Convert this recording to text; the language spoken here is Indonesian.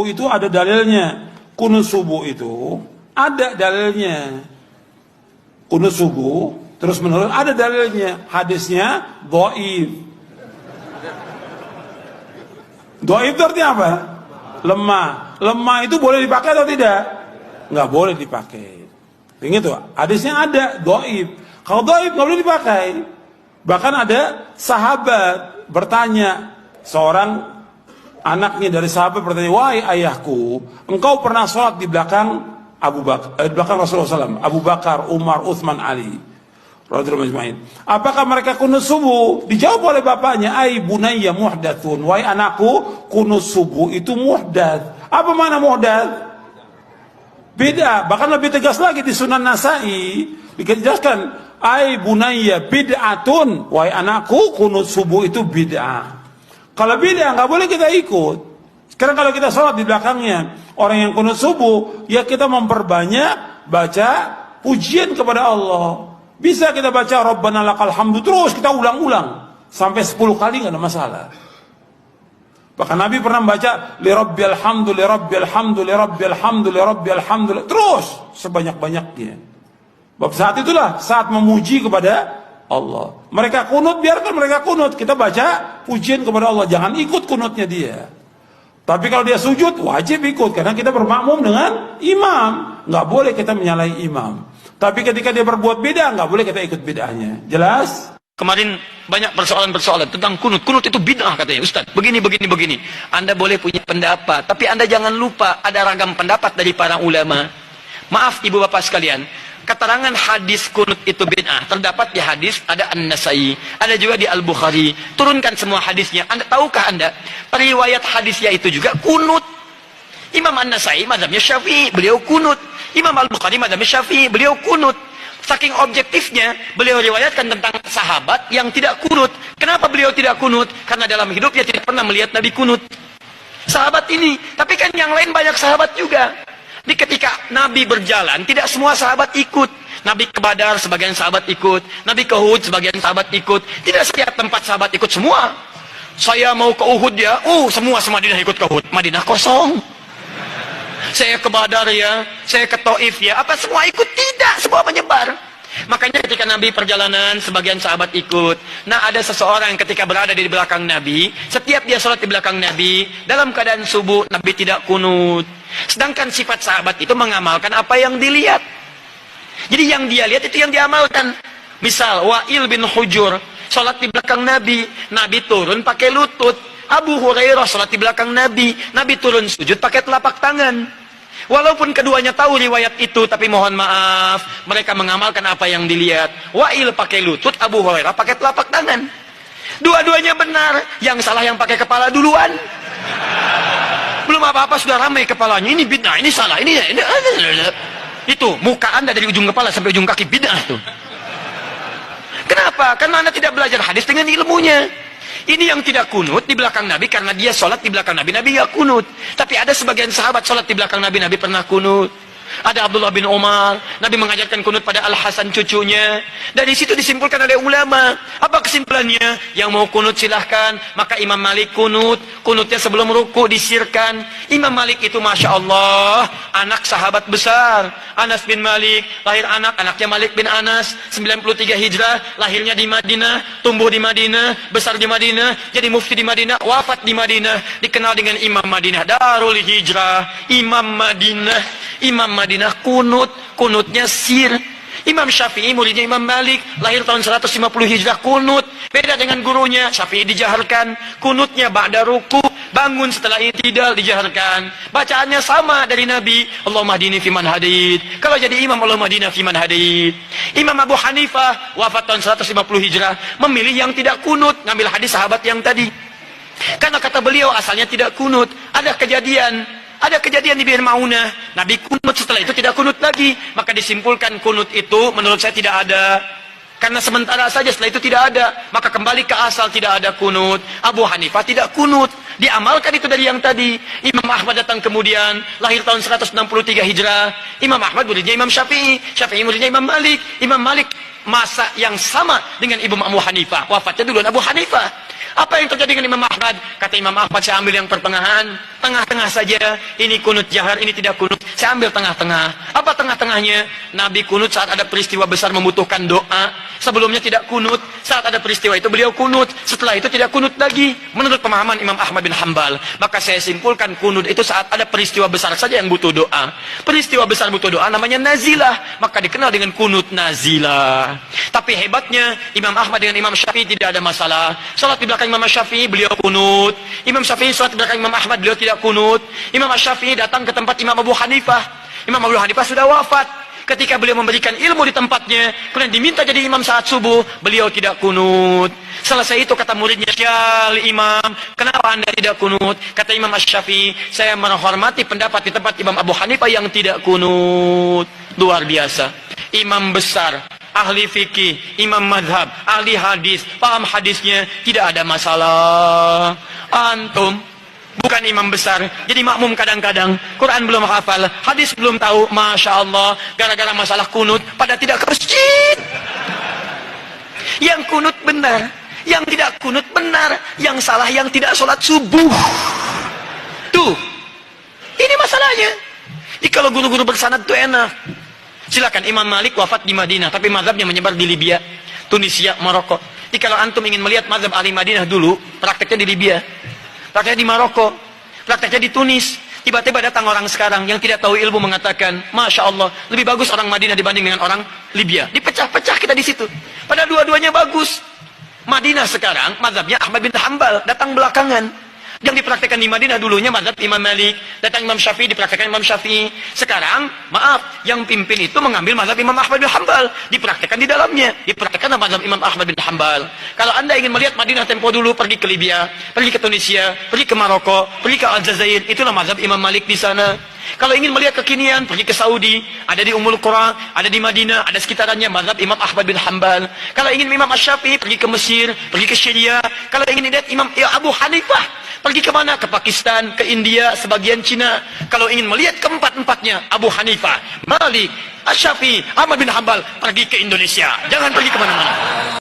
Itu ada dalilnya. Kunut subuh itu ada dalilnya. Kunut subuh terus menerus ada dalilnya. Hadisnya dhaif. Dhaif itu artinya apa? Lemah. Lemah itu boleh dipakai atau tidak? Nggak boleh dipakai. Ingat tuh, hadisnya ada dhaif. Kalau dhaif nggak boleh dipakai. Bahkan ada sahabat bertanya, seorang anaknya dari sahabat bertanya, wahai ayahku, engkau pernah sholat di belakang di belakang Rasulullah SAW, Abu Bakar, Umar, Uthman, Ali, radhiyallahu ajma'in. Apakah mereka kunut subuh? Dijawab oleh bapaknya, ai bunayya muhdatsun, wahai anakku, kunut subuh itu muhdats. Apa makna muhdats? Beda. Bahkan lebih tegas lagi di Sunan Nasai dijelaskan, ai bunayya bid'atun, wahai anakku, kunut subuh itu bid'ah. Kalau bid'ah nggak boleh kita ikut. Sekarang kalau kita sholat di belakangnya orang yang kunut subuh, ya kita memperbanyak baca pujian kepada Allah. Bisa kita baca Rabbana lakal hamdu terus kita ulang-ulang sampai 10 kali nggak ada masalah. Bahkan Nabi pernah membaca li rabbil hamdu li rabbil hamdu li rabbil hamdu li rabbil hamdu terus sebanyak-banyaknya. Bab saat itulah saat memuji kepada Allah. Mereka kunut, biarkan mereka kunut. Kita baca pujian kepada Allah. Jangan ikut kunutnya dia. Tapi kalau dia sujud, wajib ikut. Karena kita bermakmum dengan imam. Nggak boleh kita menyalahi imam. Tapi ketika dia berbuat beda, nggak boleh kita ikut bid'ahnya. Jelas? Kemarin banyak persoalan-persoalan tentang kunut. Kunut itu bid'ah katanya, Ustaz. Begini. Anda boleh punya pendapat. Tapi Anda jangan lupa ada ragam pendapat dari para ulama. Maaf ibu bapak sekalian. Keterangan hadis kunut itu bid'ah terdapat di hadis ada An-Nasai, ada juga di Al-Bukhari. Turunkan semua hadisnya. Anda tahukah Anda periwayat hadisnya itu juga kunut? Imam An-Nasai mazhabnya Syafi'i, beliau kunut. Imam Al-Bukhari mazhabnya Syafi'i, beliau kunut. Saking objektifnya beliau riwayatkan tentang sahabat yang tidak kunut. Kenapa beliau tidak kunut? Karena dalam hidupnya tidak pernah melihat Nabi kunut. Sahabat ini, tapi kan yang lain banyak sahabat juga. Di ketika Nabi berjalan, tidak semua sahabat ikut. Nabi ke Badar, sebagian sahabat ikut. Nabi ke Uhud, sebagian sahabat ikut. Tidak setiap tempat sahabat ikut semua. Saya mau ke Uhud ya, semua Madinah ikut ke Uhud. Madinah kosong. Saya ke Badar ya, saya ke Taif ya, apa semua ikut? Tidak, semua menyebar. Makanya ketika Nabi perjalanan, sebagian sahabat ikut. Nah, ada seseorang yang ketika berada di belakang Nabi, setiap dia sholat di belakang Nabi, dalam keadaan subuh, Nabi tidak kunut. Sedangkan sifat sahabat itu mengamalkan apa yang dilihat. Jadi yang dia lihat itu yang diamalkan. Misal, Wa'il bin Hujur, sholat di belakang Nabi, Nabi turun pakai lutut. Abu Hurairah sholat di belakang Nabi, Nabi turun sujud pakai telapak tangan. Walaupun keduanya tahu riwayat itu, tapi mohon maaf, mereka mengamalkan apa yang dilihat. Wa'il pakai lutut, Abu Hurairah pakai telapak tangan. Dua-duanya benar, yang salah yang pakai kepala duluan. Belum apa-apa sudah ramai kepalanya, ini bid'ah, ini salah, ini. Itu, muka Anda dari ujung kepala sampai ujung kaki bid'ah tuh. Kenapa? Karena Anda tidak belajar hadis dengan ilmunya. Ini yang tidak kunut di belakang Nabi karena dia sholat di belakang Nabi, Nabi gak kunut. Tapi ada sebagian sahabat sholat di belakang Nabi, Nabi pernah kunut. Ada Abdullah bin Umar, Nabi mengajarkan kunut pada Al-Hasan cucunya. Dari situ disimpulkan oleh ulama. Apa kesimpulannya? Yang mau kunut silahkan. Maka Imam Malik kunut. Kunutnya sebelum ruku disirkan. Imam Malik itu Masya Allah, anak sahabat besar. Anas bin Malik, lahir anaknya Malik bin Anas, 93 Hijrah, lahirnya di Madinah, tumbuh di Madinah, besar di Madinah, jadi mufti di Madinah, wafat di Madinah, dikenal dengan Imam Madinah, Darul Hijrah, Imam Madinah kunutnya sir. Imam Syafi'i muridnya Imam Malik, lahir tahun 150 Hijrah, kunut. Beda dengan gurunya, Syafi'i dijaharkan, kunutnya ba'da ruku, bangun setelah i'tidal dijaharkan. Bacaannya sama dari Nabi, Allahumma hdini fiman hadid. Kalau jadi imam, Allahumma hdina fiman hadid. Imam Abu Hanifah wafat tahun 150 Hijrah, memilih yang tidak kunut, ngambil hadis sahabat yang tadi. Karena kata beliau asalnya tidak kunut. Ada kejadian di Bir Maunah, Nabi kunut, setelah itu tidak kunut lagi. Maka disimpulkan kunut itu menurut saya tidak ada. Karena sementara saja, setelah itu tidak ada. Maka kembali ke asal, tidak ada kunut. Abu Hanifah tidak kunut, diamalkan itu dari yang tadi. Imam Ahmad datang kemudian, lahir tahun 163 Hijrah. Imam Ahmad muridnya Imam Syafi'i, Syafi'i muridnya Imam Malik. Imam Malik masa yang sama dengan Imam Abu Hanifah, wafatnya duluan Abu Hanifah. Apa yang terjadi dengan Imam Ahmad? Kata Imam Ahmad, saya ambil yang pertengahan, tengah-tengah saja. Ini kunut jahar, ini tidak kunut. Saya ambil tengah-tengah. Apa tengah-tengahnya? Nabi kunut saat ada peristiwa besar membutuhkan doa. Sebelumnya tidak kunut. Saat ada peristiwa itu beliau kunut. Setelah itu tidak kunut lagi. Menurut pemahaman Imam Ahmad bin Hanbal. Maka saya simpulkan kunut itu saat ada peristiwa besar saja yang butuh doa. Peristiwa besar butuh doa namanya nazilah. Maka dikenal dengan kunut nazilah. Tapi hebatnya Imam Ahmad dengan Imam Syafi'i tidak ada masalah. Salat di belakang Imam Syafi'i beliau kunut. Imam Syafi'i salat di belakang Imam Ahmad beliau tidak kunut. Imam Syafi'i datang ke tempat Imam Abu Hanifah. Imam Abu Hanifah sudah wafat. Ketika beliau memberikan ilmu di tempatnya, kemudian diminta jadi imam saat subuh, beliau tidak kunut. Selesai itu kata muridnya, "Syal Imam, kenapa anda tidak kunut?" Kata Imam Syafi'i, "Saya menghormati pendapat di tempat Imam Abu Hanifah yang tidak kunut." Luar biasa. Imam besar, ahli fikih, imam madhab, ahli hadis, paham hadisnya, tidak ada masalah. Antum bukan imam besar, jadi makmum kadang-kadang, Quran belum hafal, hadis belum tahu, Masya Allah, gara-gara masalah kunut, pada tidak ke masjid. Yang kunut benar, yang tidak kunut benar, yang salah yang tidak sholat subuh. Tuh, ini masalahnya. Jadi kalau guru-guru bersanad itu enak. Silakan, Imam Malik wafat di Madinah, tapi mazhabnya menyebar di Libya, Tunisia, Maroko. Jadi kalau antum ingin melihat mazhab ahli Madinah dulu, prakteknya di Libya, prakteknya di Maroko, prakteknya di Tunis. Tiba-tiba datang orang sekarang yang tidak tahu ilmu mengatakan, Masya Allah, lebih bagus orang Madinah dibanding dengan orang Libya. Dipecah-pecah kita di situ. Pada dua-duanya bagus. Madinah sekarang, mazhabnya Ahmad bin Hanbal, datang belakangan. Yang dipraktekkan di Madinah dulunya mazhab Imam Malik, datang Imam Syafi'i, dipraktekkan Imam Syafi'i. Sekarang, maaf, yang pimpin itu mengambil mazhab Imam Ahmad bin Hanbal, dipraktekkan di dalamnya, dipraktekkan mazhab Imam Ahmad bin Hanbal. Kalau anda ingin melihat Madinah tempo dulu, pergi ke Libya, pergi ke Tunisia, pergi ke Maroko, pergi ke Aljazair, itulah mazhab Imam Malik di sana. Kalau ingin melihat kekinian, pergi ke Saudi, ada di Ummul Qura, ada di Madinah, ada sekitarannya mazhab Imam Ahmad bin Hanbal. Kalau ingin Imam Asy-Syafi'i, pergi ke Mesir, pergi ke Syria. Kalau ingin lihat Imam Abu Hanifah, pergi ke mana? Ke Pakistan, ke India, sebagian Cina. Kalau ingin melihat keempat-empatnya, Abu Hanifah, Malik, Asy-Syafi'i, Ahmad bin Hanbal, pergi ke Indonesia. Jangan pergi kemana-mana.